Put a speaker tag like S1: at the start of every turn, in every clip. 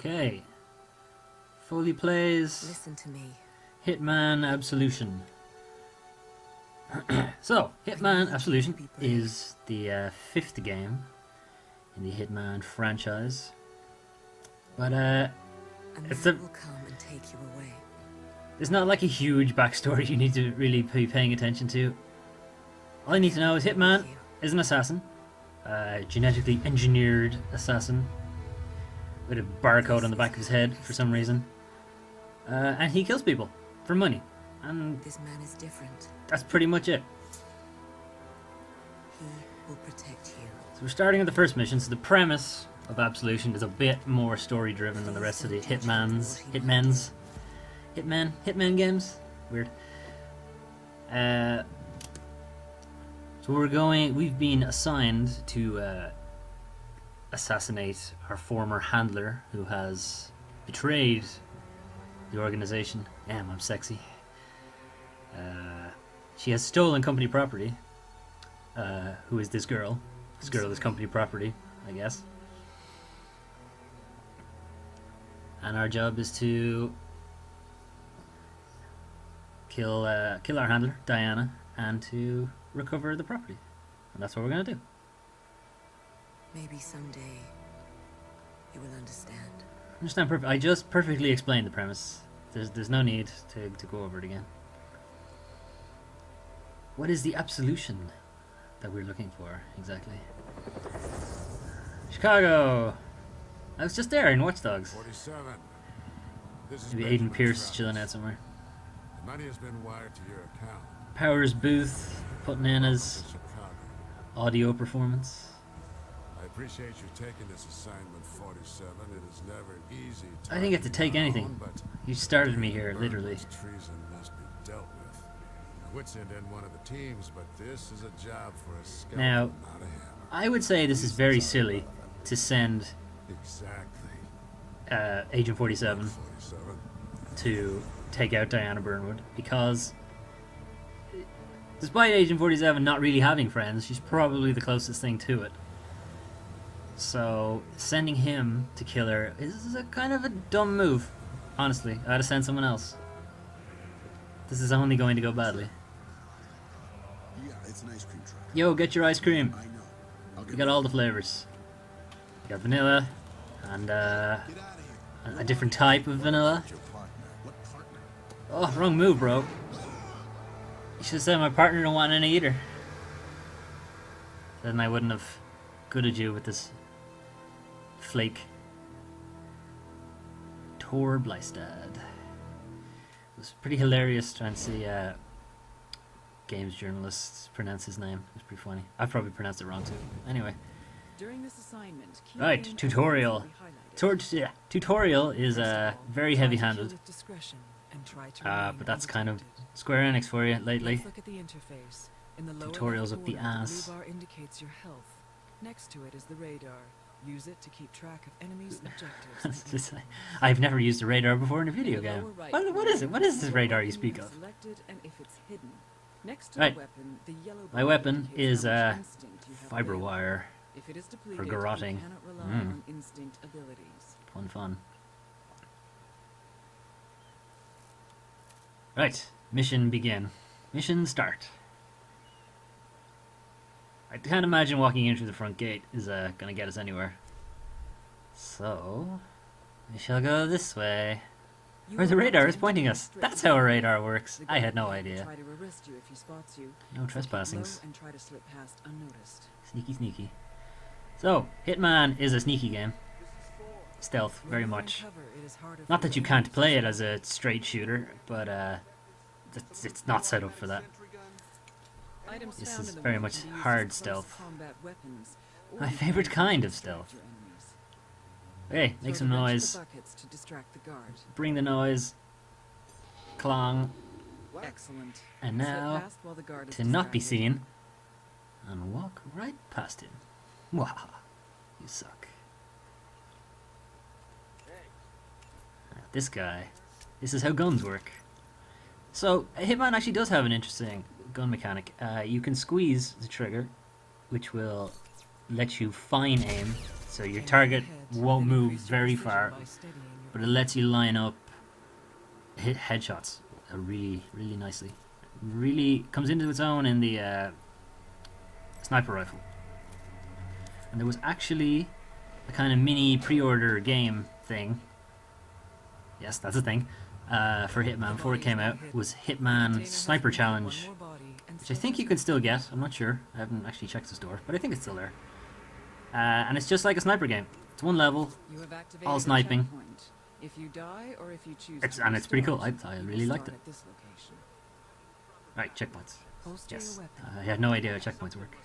S1: Okay. Foley plays
S2: Listen to me.
S1: Hitman Absolution. So, Hitman Absolution is the fifth game in the Hitman franchise. But it's
S2: will come and take you away.
S1: there's not like a huge backstory you need to really be paying attention to. All you need to know is Hitman is an assassin, genetically engineered assassin with a barcode on the back of his head for some reason, and he kills people for money. And
S2: this man is different.
S1: That's pretty much it.
S2: He will protect you.
S1: So we're starting at the first mission. So the premise of Absolution is a bit more story driven than the rest of the Hitman games. Weird. So we've been assigned to assassinate our former handler who has betrayed the organization. Damn, I'm sexy. She has stolen company property. Who is this girl? This girl is company property, I guess. And our job is to kill our handler, Diana, and to recover the property. And that's what we're gonna do.
S2: Maybe someday you will understand.
S1: I just perfectly explained the premise. There's no need to go over it again. What is the absolution that we're looking for exactly? Chicago. I was just there in Watch Dogs.
S3: 47. This is
S1: Maybe Aiden Pierce chilling out somewhere.
S3: The money has been wired to your account.
S1: Powers Booth putting in his
S3: To Chicago.
S1: audio performance.
S3: I appreciate you taking this assignment, 47. It is never easy.
S1: I didn't get to take anything.
S3: But
S1: You started me here, literally.
S3: treason must be dealt with. Quits in one of the teams, but this is a job for a skeleton,
S1: Now,
S3: not a hammer.
S1: I would say this is very silly to send
S3: Exactly.
S1: Agent 47
S3: 47.
S1: to take out Diana Burnwood, because despite Agent 47 not really having friends, she's probably the closest thing to it. So sending him to kill her is a kind of a dumb move, honestly. I had to send someone else. This is only going to go badly.
S4: Yeah, it's an ice cream truck.
S1: Yo, get your ice cream.
S4: I know. I'll
S1: We
S4: get
S1: got all the flavors. We got vanilla and
S4: Get out of here.
S1: a different type of vanilla.
S4: Your partner. What partner?
S1: Oh, wrong move, bro. You should have said my partner don't want any either. Then I wouldn't have gooded you with this flake. Tor Blystad. It was pretty hilarious trying to see games journalists pronounce his name. It was pretty funny. I've probably pronounced it wrong too. Anyway.
S5: During this assignment, key
S1: Right,
S5: game
S1: tutorial.
S5: elements will be highlighted.
S1: Tutorial is
S5: First of all,
S1: very
S5: try to
S1: heavy-handed.
S5: kill with discretion and try to remain
S1: But that's kind of
S5: undetected.
S1: Square Enix for you lately.
S5: Let's look at the interface. In the lower
S1: Tutorials
S5: left
S1: up the
S5: corner,
S1: ass.
S5: blue bar indicates your health. Next to it is the radar. Use it to keep track of enemies' objectives.
S1: It's just, I've never used a radar before in a video
S5: In the
S1: game.
S5: lower right
S1: What is it? What is this
S5: corner,
S1: radar you
S5: weapon
S1: speak
S5: is
S1: of?
S5: Selected and if it's hidden. Next to
S1: Right.
S5: the weapon, the yellow
S1: My
S5: bar
S1: weapon
S5: indicates
S1: is
S5: how much instinct you have
S1: fiber
S5: available.
S1: wire.
S5: If it is depleted,
S1: garroting.
S5: you cannot rely
S1: Mm.
S5: on instinct abilities.
S1: Fun. Right, mission begin. Mission start. I can't imagine walking in through the front gate is gonna get us anywhere. So, we shall go this way.
S5: You
S1: Where the
S5: are
S1: radar
S5: about
S1: is
S5: to
S1: pointing
S5: enter
S1: us.
S5: straight
S1: That's
S5: into
S1: how a
S5: the
S1: radar works.
S5: The
S1: I had
S5: guard
S1: no
S5: will
S1: idea.
S5: Try to arrest you if he spots you.
S1: No
S5: So keep
S1: trespassings.
S5: low and try to slip past unnoticed.
S1: Sneaky. So, Hitman is a sneaky game. Stealth,
S5: When
S1: very
S5: you're in
S1: much.
S5: cover, it is harder
S1: Not
S5: for
S1: that you
S5: the
S1: can't
S5: enemies to
S1: play it
S5: see
S1: as a straight shooter, but it's not set up for that.
S5: Items
S1: This
S5: found
S1: is
S5: in the
S1: very
S5: web
S1: much
S5: can be used
S1: hard
S5: as close
S1: stealth.
S5: combat weapons, or
S1: My
S5: you can
S1: favorite
S5: use
S1: kind
S5: them
S1: of
S5: to
S1: stealth.
S5: distract your enemies.
S1: Okay, make
S5: Throw
S1: some
S5: the bench
S1: noise.
S5: to buckets to distract the guard.
S1: Bring the noise. Clong.
S5: Excellent.
S1: And
S5: Slip
S1: now,
S5: past while the guard is
S1: to not be
S5: distracted.
S1: seen, and walk right past him. Wahaha. You suck. This guy. This is how guns work. So, Hitman actually does have an interesting gun mechanic. You can squeeze the trigger, which will let you fine aim. So your
S5: Enemy
S1: target
S5: ahead.
S1: won't
S5: then
S1: move
S5: increase your
S1: very
S5: precision
S1: far,
S5: by steadying your
S1: but it lets you line up hit headshots really nicely. Really comes into its own in the sniper rifle. And there was actually a kind of mini pre-order game thing. Yes, that's a thing. For Hitman before it came out was Hitman Sniper Challenge, which I think you can still get. I'm not sure. I haven't actually checked the store, but I think it's still there. And it's just like a sniper game. It's one level,
S5: You have activated
S1: all
S5: a
S1: sniping.
S5: checkpoint. If you die or if you choose
S1: It's
S5: to
S1: and it's pretty cool.
S5: restart,
S1: I
S5: you will
S1: really liked
S5: start
S1: it.
S5: at this location.
S1: Right, checkpoints.
S5: Holster
S1: Yes,
S5: your weapon.
S1: I had no idea how checkpoints work.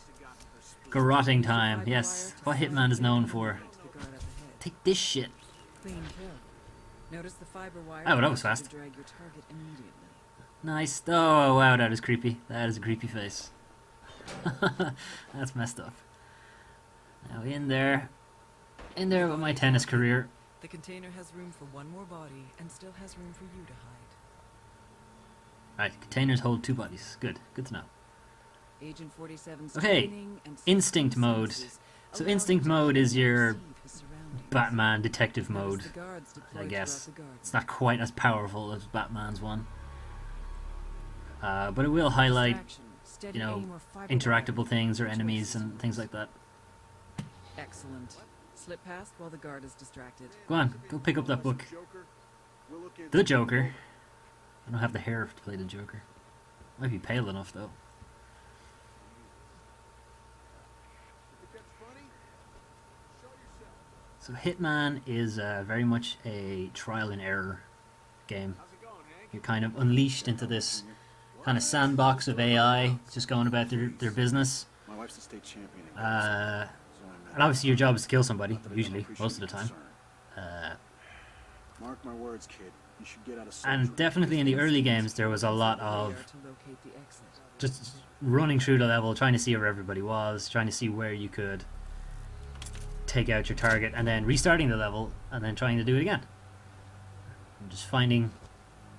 S1: Garroting time. Yes, what Hitman is known for.
S5: To the guard up ahead.
S1: Take this shit.
S5: Clean kill. Notice the fiber wire.
S1: Oh, that
S5: allows
S1: was
S5: you to
S1: fast.
S5: drag your target immediately.
S1: Nice. Oh wow, that is creepy. That is a creepy face. That's messed up. Now in there with my tennis career.
S5: The container has room for one more body and still has room for you to hide.
S1: Right, containers hold 2 bodies. Good to know.
S5: Agent 47's
S1: Okay,
S5: training and
S1: instinct
S5: sensory
S1: mode.
S5: senses
S1: So
S5: allow
S1: instinct
S5: him to
S1: mode is your
S5: perceive his surroundings.
S1: Batman detective
S5: Notice
S1: mode,
S5: the guards deployed
S1: I guess.
S5: throughout the garden.
S1: It's not quite as powerful as Batman's one. But it will highlight,
S5: Distraction, steady
S1: you know,
S5: aim or fiber
S1: interactable
S5: wire.
S1: things or
S5: Your
S1: enemies
S5: choice is
S1: and things like that.
S5: Excellent. Slip past while the guard is distracted.
S1: Go on, go pick up that book. The Joker. I don't have the hair to play the Joker. Might be pale enough though. So Hitman is very much a trial and error game. You're kind of unleashed into this kind of sandbox of AI, just going about their business.
S4: My wife's the state champion.
S1: And obviously your job is to kill somebody, usually, most of the time.
S4: Mark my words, kid. You should get out of
S1: And definitely in the early games there was a lot of
S5: To locate the exit.
S1: just running through the level, trying to see where everybody was, trying to see where you could take out your target, and then restarting the level, and then trying to do it again. And just finding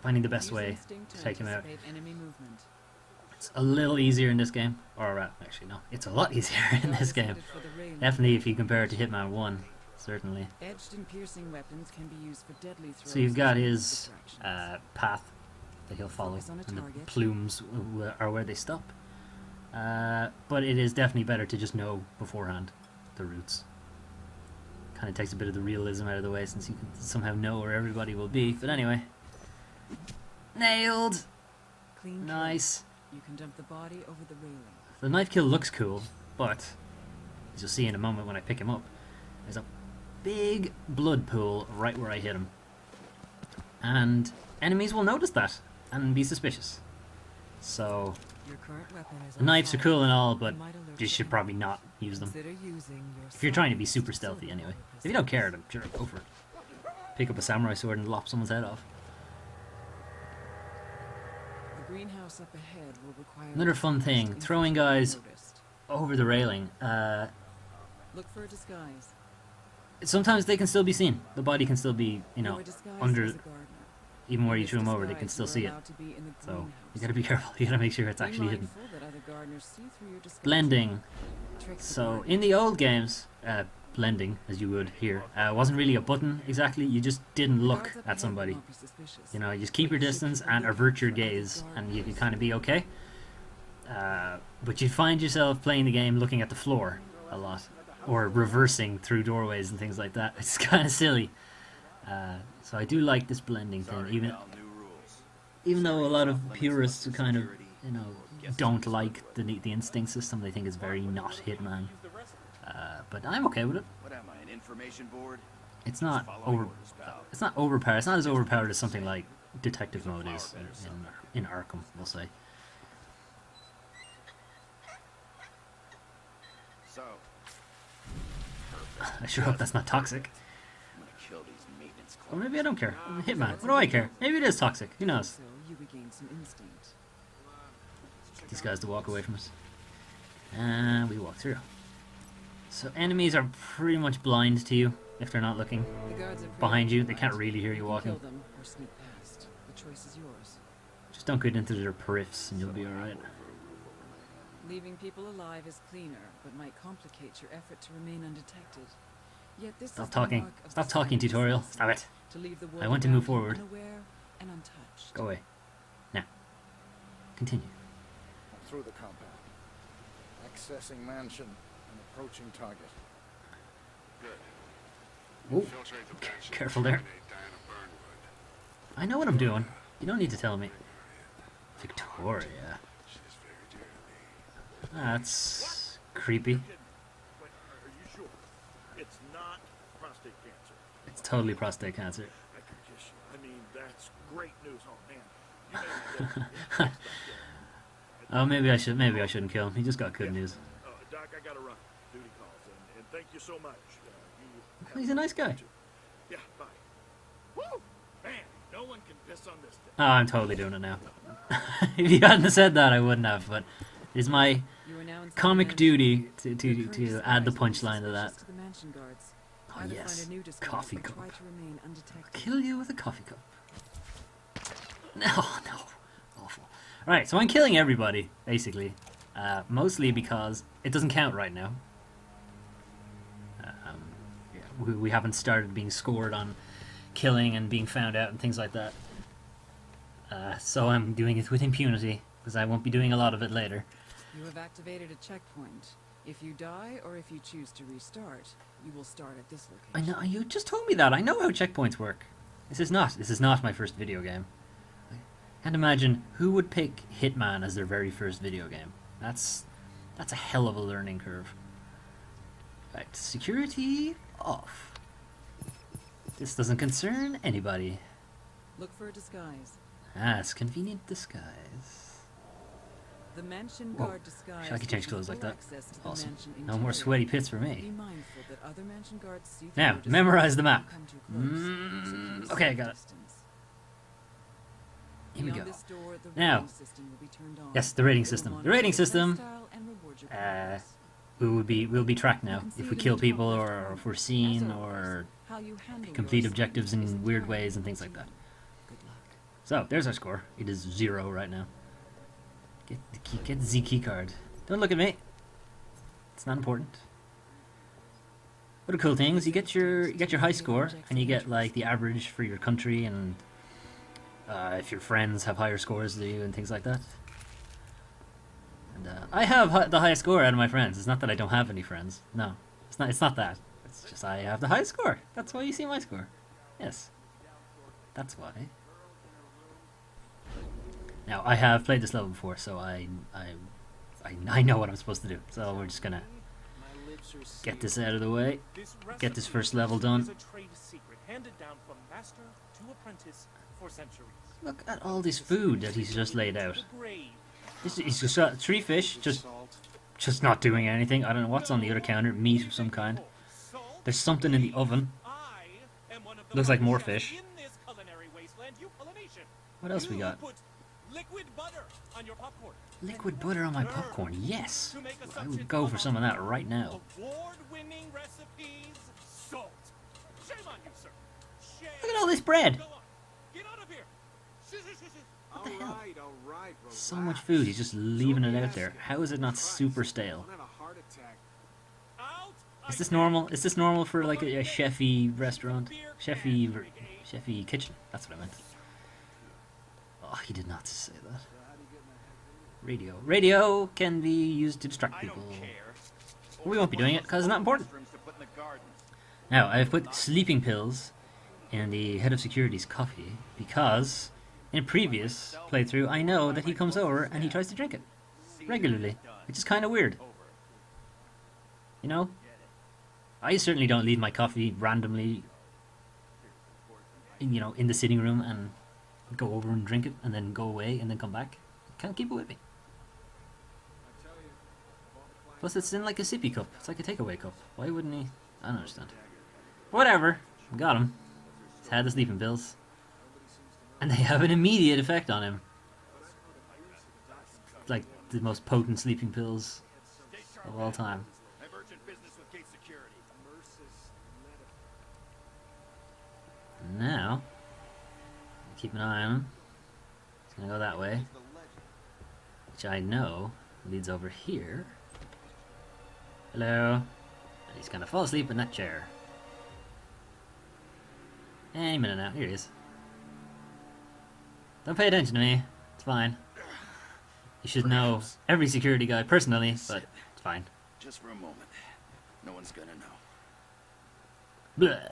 S1: the best
S5: Use
S1: way
S5: instinct
S1: to take him out.
S5: anticipate enemy movement.
S1: It's a little easier in this game, or actually no, it's a lot easier in
S5: Guard
S1: this
S5: is
S1: game.
S5: headed for the railing.
S1: Definitely if you compare it to Hitman 1, certainly.
S5: Edged and piercing weapons can be used for deadly throws.
S1: So you've got
S5: and
S1: his
S5: distractions.
S1: path that he'll follow,
S5: Focus on a
S1: and the
S5: target.
S1: plumes are where they stop. But it is definitely better to just know beforehand the routes. Kind of takes a bit of the realism out of the way since you can somehow know where everybody will be. But anyway, nailed.
S5: Clean kill.
S1: Nice.
S5: You can dump the body over the railing.
S1: The knife kill looks cool, but as you'll see in a moment when I pick him up, there's a big blood pool right where I hit him. And enemies will notice that and be suspicious. So
S5: Your current weapon is
S1: the knives are
S5: on
S1: cool and
S5: fire.
S1: all, but
S5: You might alert
S1: you
S5: the
S1: should
S5: enemy.
S1: probably not use them.
S5: Consider using your
S1: If you're trying to be
S5: silenced
S1: super stealthy
S5: silver
S1: anyway.
S5: bullet
S1: If you don't
S5: pistol.
S1: care, then sure, go for it. Pick up a samurai sword and lop someone's head off.
S5: The greenhouse up ahead will require
S1: Another fun
S5: exposed
S1: thing,
S5: infantry
S1: throwing guys
S5: noticed.
S1: over the railing.
S5: Look for a disguise.
S1: Sometimes they can still be seen. The body can still be, you know,
S5: You're disguised
S1: under,
S5: as a gardener.
S1: even where
S5: In
S1: you
S5: this
S1: threw them over, they can
S5: disguise,
S1: still
S5: you're
S1: see it.
S5: allowed to be in the
S1: So you
S5: greenhouse.
S1: gotta be careful. You gotta make sure it's
S5: Be
S1: actually hidden.
S5: mindful that other gardeners see through your disguise.
S1: Blending.
S5: Trick the
S1: So
S5: gardener.
S1: in the old games, blending, as you would here, wasn't really a button exactly. You just didn't
S5: The
S1: look
S5: guards up
S1: at
S5: ahead will
S1: somebody.
S5: not be suspicious.
S1: You know, you just keep
S5: But
S1: your
S5: you should
S1: distance
S5: keep a
S1: and
S5: lookout
S1: avert your
S5: for other
S1: gaze, and you can
S5: gardeners.
S1: kind of be okay. But you find yourself playing the game looking at the floor a lot, or reversing through doorways and things like that. It's kind of silly. So I do like this blending thing, even though a lot of purists kind of, you know, don't like the instinct system. They think it's very not Hitman. But I'm okay with it.
S6: What am I, an information board?
S1: It's not It's not overpowered. It's not as overpowered as something like detective mode is in Arkham, we'll say.
S6: So,
S1: I sure hope that's not toxic.
S6: I'm gonna kill these maintenance
S1: Or
S6: clerks.
S1: maybe I don't care. I'm Hitman. What do I care? Maybe it is toxic. Who knows?
S5: So you regain some instinct.
S1: Get these guys to walk away from us. And we walk through. So enemies are pretty much blind to you if they're not looking
S5: The guards are
S1: behind you. They
S5: preoccupied.
S1: can't really hear you
S5: can
S1: walking.
S5: Kill them or sneak past. The choice is yours.
S1: Just don't get into their periffs and you'll be alright.
S5: Leaving people alive is cleaner, but might complicate your effort to remain undetected. Yet this
S1: Stop
S5: is the
S1: talking.
S5: mark of
S1: Stop
S5: the
S1: talking,
S5: silent
S1: tutorial.
S5: assassin,
S1: Stop it.
S5: to leave the
S1: I
S5: world
S1: want to move
S5: around him
S1: forward.
S5: unaware and untouched.
S1: Go away. Now. Continue.
S7: Through the compound. Accessing mansion and approaching target.
S3: Good.
S1: Ooh.
S3: Infiltrate the mansion.
S1: Careful there.
S3: Eliminate Diana Burnwood.
S1: I know what I'm doing. You don't need to tell me. Victoria.
S3: She's very dear to me.
S1: That's creepy.
S8: But are you sure? It's not prostate cancer.
S1: It's totally prostate cancer.
S8: I can kiss you. I mean, that's great news. Oh, man. You made me get
S1: Oh, maybe I shouldn't kill him. He just got good news.
S8: Doc, I gotta run. Duty calls. And thank you so much. You
S1: He's a nice guy.
S8: Yeah, bye. Woo! Man, no one can piss on this thing.
S1: Oh, I'm totally doing it now. If you hadn't said that, I wouldn't have, but it's my
S5: You are now inside the
S1: comic
S5: mansion.
S1: duty
S5: Your
S1: to
S5: current
S1: add the
S5: disguise
S1: punchline to
S5: will be
S1: that.
S5: suspicious to the mansion guards.
S1: Oh
S5: Either
S1: yes,
S5: find a new disguise
S1: coffee
S5: or
S1: cup.
S5: try to remain undetected.
S1: Kill you with a coffee cup. No, no, awful. Right, so I'm killing everybody, basically. Mostly because it doesn't count right now. Yeah, we haven't started being scored on killing and being found out and things like that. So I'm doing it with impunity, because I won't be doing a lot of it later.
S5: You have activated a checkpoint. If you die or if you choose to restart, you will start at this
S1: I
S5: location.
S1: know, you just told me that. I know how checkpoints work. This is not my first video game. I can't imagine who would pick Hitman as their very first video game. That's a hell of a learning curve. Right, security off. This doesn't concern anybody.
S5: Look for a disguise.
S1: Ah, it's convenient disguise.
S5: The mansion
S1: Whoa.
S5: guard disguise.
S1: I can change
S5: gives you
S1: clothes like
S5: full
S1: that.
S5: access to the
S1: Awesome.
S5: mansion
S1: No more
S5: interior.
S1: sweaty pits for
S5: Be
S1: me.
S5: mindful that other mansion guards see through
S1: Now,
S5: your disguise
S1: memorize the
S5: if
S1: map.
S5: you come too close, so keep a
S1: Okay, I
S5: safe
S1: got it.
S5: distance.
S1: Here we
S5: Beyond
S1: go.
S5: this door, the
S1: Now.
S5: rating system will be turned on.
S1: Yes, the rating
S5: It will
S1: system. The
S5: monitor
S1: rating
S5: your
S1: system.
S5: lifestyle and reward your
S1: Uh,
S5: progress.
S1: we'll be tracked now
S5: can see
S1: if
S5: it
S1: we
S5: in
S1: kill
S5: the top
S1: people
S5: left
S1: or
S5: corner.
S1: if we're
S5: As
S1: seen
S5: always,
S1: or
S5: how you handle
S1: complete
S5: your
S1: objectives in
S5: assignment is
S1: weird
S5: entirely
S1: ways and
S5: up
S1: things
S5: to
S1: like that.
S5: you. Good luck.
S1: So, there's our score. It is 0 right now. Get the key, get Z key card. Don't look at me. It's not important. What a cool thing is you get your high score and you get like the average for your country and if your friends have higher scores than you and things like that. And I have the highest score out of my friends. It's not that I don't have any friends. No, it's not that. It's just I have the highest score. That's why you see my score. Yes, that's why. Now I have played this level before, so I know what I'm supposed to do. So we're just gonna get this out of the way. Get this first level done.
S9: Is a trade secret handed down from master to apprentice for centuries.
S1: Look at all this food that he's just laid out.
S9: The grade.
S1: He's just got 3 fish, just not doing anything. I don't know what's on the other counter, meat of some kind.
S9: Salt.
S1: There's something in the oven.
S9: I am one of the
S1: Looks like more
S9: finest
S1: fish.
S9: chefs in this culinary wasteland, you Polynesian.
S1: What else we
S9: You
S1: got?
S9: put liquid butter on your popcorn.
S1: Liquid butter on my popcorn. Yes,
S9: To make
S1: I
S9: assumptions
S1: would go for
S9: about
S1: some of that right now.
S9: Award-winning recipes. Salt. Shame on you, sir. Shame.
S1: Look at all this bread.
S9: Go on. Get out of here.
S1: What the hell?
S3: All right,
S1: So much food. He's just leaving it out there. How is it not super stale?
S3: Don't have a heart attack.
S9: Out.
S1: Is this normal? Is this normal for like a chefy restaurant? Chefy kitchen. That's what I meant. Oh, he did not say that. Radio. Radio can be used to distract
S6: I
S1: people.
S6: don't care.
S1: We won't be doing it because it's not important.
S6: Restrooms to put in the gardens.
S1: Now, I've put sleeping pills in the head of security's coffee because in a previous playthrough I know that he comes over and he tries to drink it regularly, which is kind of weird. You know? I certainly don't leave my coffee randomly in the sitting room and go over and drink it and then go away and then come back. Can't keep it with me. Plus it's in like a sippy cup. It's like a takeaway cup. Why wouldn't he? I don't understand. Whatever. Got him. He's had the sleeping pills. And they have an immediate effect on him. Like the most potent sleeping pills of all time.
S6: I have urgent business with gate security.
S1: Now, keep an eye on him. He's gonna go that way. Which I know leads over here. Hello. And he's gonna fall asleep in that chair. Any minute now. Here he is. Don't pay attention to me. It's fine. You should know every security guy personally, but it's fine.
S6: Just for a moment. No one's gonna know.
S1: Bleh.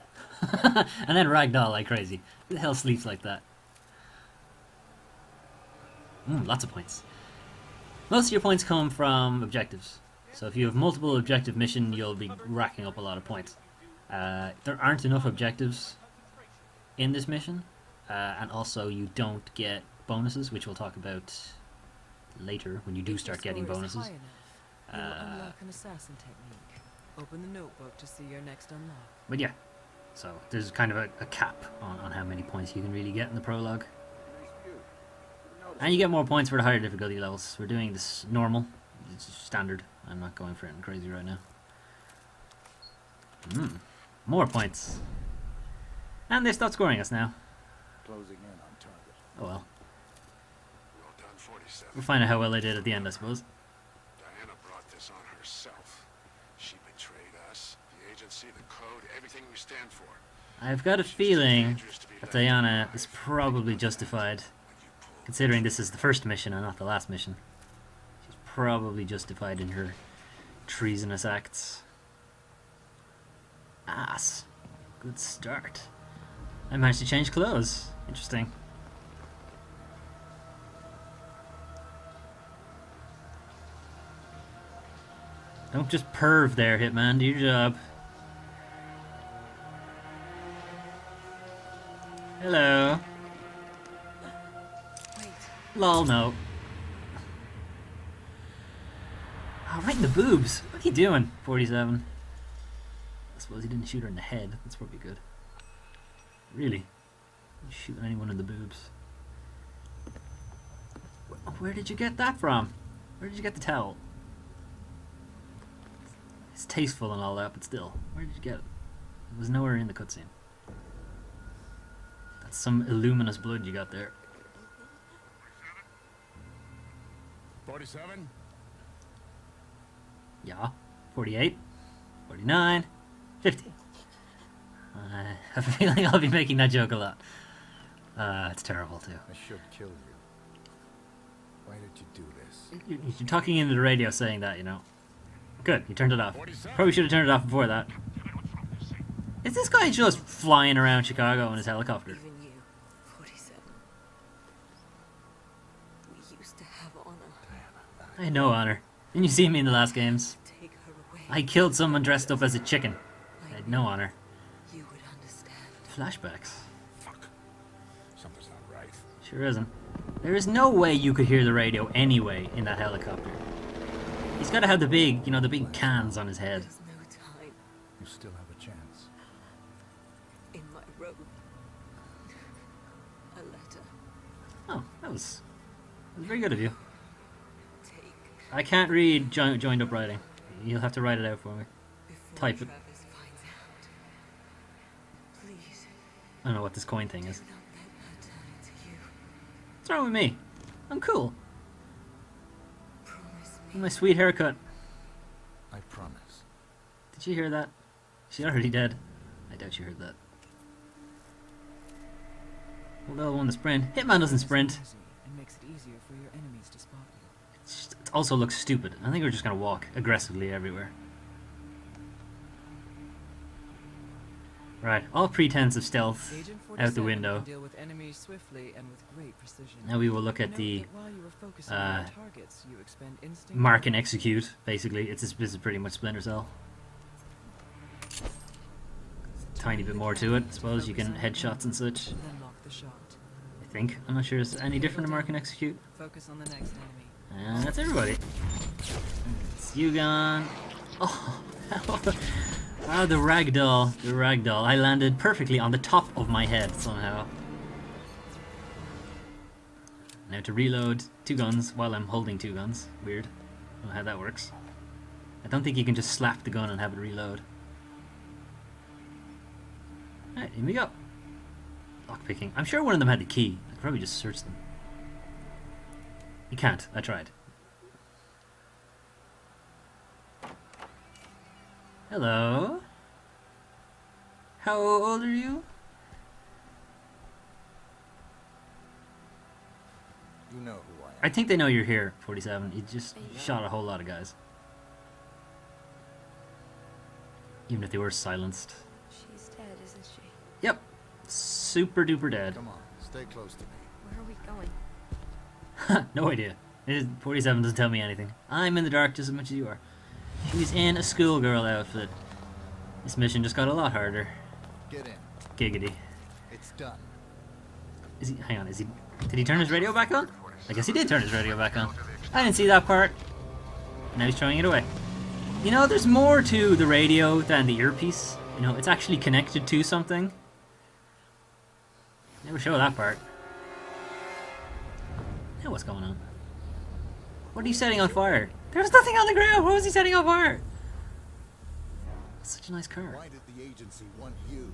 S1: And then ragdoll like crazy. Who the hell sleeps like that? Lots of points. Most of your points come from objectives. So if you have multiple objective mission, you'll be racking up a lot of points. There aren't enough objectives in this mission. And also you don't get bonuses, which we'll talk about later when you do start getting bonuses.
S5: You'll unlock an assassin technique. Open the notebook to see your next unlock.
S1: But yeah, so there's kind of a cap on how many points you can really get in the prologue. And you get more points for the higher difficulty levels. We're doing this normal. It's standard. I'm not going for anything crazy right now. More points. And they stopped scoring us now.
S7: Closing in on target.
S1: Oh well.
S3: Well done, 47.
S1: We'll find out how well they did at the end, I suppose.
S3: Diana brought this on herself. She betrayed us, the agency, the code, everything we stand for.
S1: I've got a feeling that Diana is probably justified. Considering this is the first mission and not the last mission. She's probably justified in her treasonous acts. Ass. Good start. I managed to change clothes. Interesting. Don't just perv there, Hitman. Do your job. Hello.
S2: Wait.
S1: Lol, no. Oh, right in the boobs. What are you doing, 47? I suppose he didn't shoot her in the head. That's probably good. Really? Shooting anyone in the boobs. Where did you get that from? Where did you get the towel? It's tasteful and all that, but still. Where did you get it? It was nowhere in the cutscene. That's some illuminous blood you got there.
S3: 47?
S1: Yeah. 48. 49. 50. I have a feeling I'll be making that joke a lot. It's terrible too.
S7: I should kill you. Why did you do this?
S1: You're talking into the radio saying that, you know. Good, you turned it off. Probably should have turned it off before that. Is this guy just flying around Chicago in his helicopter?
S2: Even you, 47. We used to have honor.
S1: I had no honor. Didn't you see me in the last games?
S2: Take her away.
S1: I killed someone dressed up as a chicken. I had no honor.
S2: You would understand.
S1: Flashbacks.
S3: Fuck. Something's not right.
S1: Sure isn't. There is no way you could hear the radio anyway in that helicopter. He's got to have the big, you know, the big cans on his head.
S2: There's no time.
S7: You still have a chance.
S2: In my robe. A letter.
S1: Oh, that was very good of you.
S2: Take
S1: I can't read joined up writing. You'll have to write it out for me.
S2: before
S1: Type it.
S2: Travis finds out. Please,
S1: I don't know what this coin thing is.
S2: do not let her turn into you.
S1: What's wrong with me? I'm cool.
S2: Promise
S1: With
S2: me.
S1: my sweet haircut.
S7: I promise.
S1: Did you hear that? She's already dead. I doubt you heard that. Well, they'll won the sprint. Hitman doesn't sprint.
S5: Easy, and makes it easier for your enemies to spot you.
S1: It also looks stupid. I think we're just gonna walk aggressively everywhere. Right, all pretense of stealth
S5: Agent
S1: out the
S5: 47
S1: window.
S5: can deal with enemies swiftly and with great precision.
S1: Now we will look at
S5: Note
S1: the
S5: that while you were focusing on your targets, you expend instinct
S1: mark and execute. Basically, this is pretty much Splinter Cell. Tiny bit more to it. I suppose you can headshots and such.
S5: then lock the shot.
S1: I think. I'm not sure it's any different in mark and execute.
S5: Focus on the next enemy.
S1: And that's everybody. It's you gone. Oh, wow, the ragdoll. The ragdoll. I landed perfectly on the top of my head somehow. Now to reload 2 guns while I'm holding 2 guns. Weird. I don't know how that works. I don't think you can just slap the gun and have it reload. Alright, here we go. Lockpicking. I'm sure one of them had the key. I could probably just search them. You can't. I tried. Hello? How old are you?
S7: You know who I am.
S1: I think they know you're here, 47. You just shot a whole lot of guys. Even if they were silenced.
S2: She's dead, isn't she?
S1: Yep. Super duper dead.
S7: Come on, stay close to me.
S2: Where are we going?
S1: No idea. 47 doesn't tell me anything. I'm in the dark just as much as you are. She's in a schoolgirl outfit. This mission just got a lot harder.
S7: Get in.
S1: Giggity.
S7: It's done.
S1: Is he? Hang on. Is he? Did he turn his radio back on? I guess he did turn his radio back on. I didn't see that part. Now he's throwing it away. You know, there's more to the radio than the earpiece. You know, it's actually connected to something. Never show that part. Now what's going on? What are you setting on fire? There's nothing on the ground. What was he setting on fire? Such a nice car.
S7: Why did the agency want you?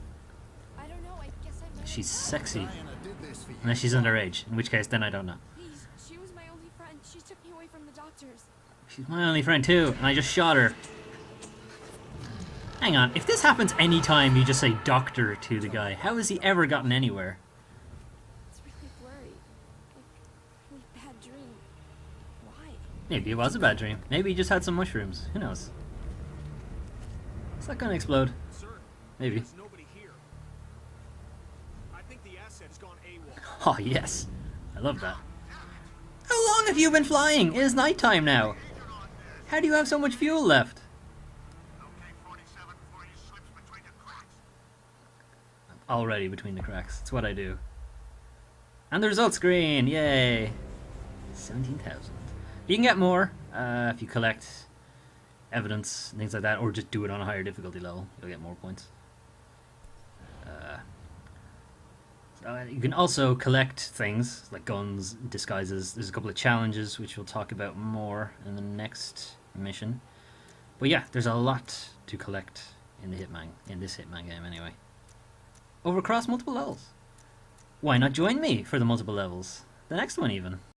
S2: I don't know. I guess I might.
S1: She's sexy.
S7: Diana did this for you.
S1: Unless she's underage, in which case then I don't know.
S2: Please, she was my only friend. She took me away from the doctors.
S1: She's my only friend too, and I just shot her. Hang on, if this happens any time you just say doctor to the guy, how has he ever gotten anywhere?
S2: It's really blurry. Like, really bad dream. Why?
S1: Maybe it was a bad dream. Maybe he just had some mushrooms. Who knows? Is that gonna explode?
S9: Sir,
S1: Maybe.
S9: there's nobody here. I think the asset's gone AWOL.
S1: Oh, yes. I love that. How long have you been flying? It is nighttime now. How do you have so much fuel left? I'm already between the cracks. It's what I do. And the result screen. Yay. 17,000. You can get more if you collect evidence and things like that, or just do it on a higher difficulty level. You'll get more points. You can also collect things like guns, disguises. There's a couple of challenges which we'll talk about more in the next mission. But yeah, there's a lot to collect in this Hitman game anyway. Over across multiple levels. Why not join me for the multiple levels? The next one even.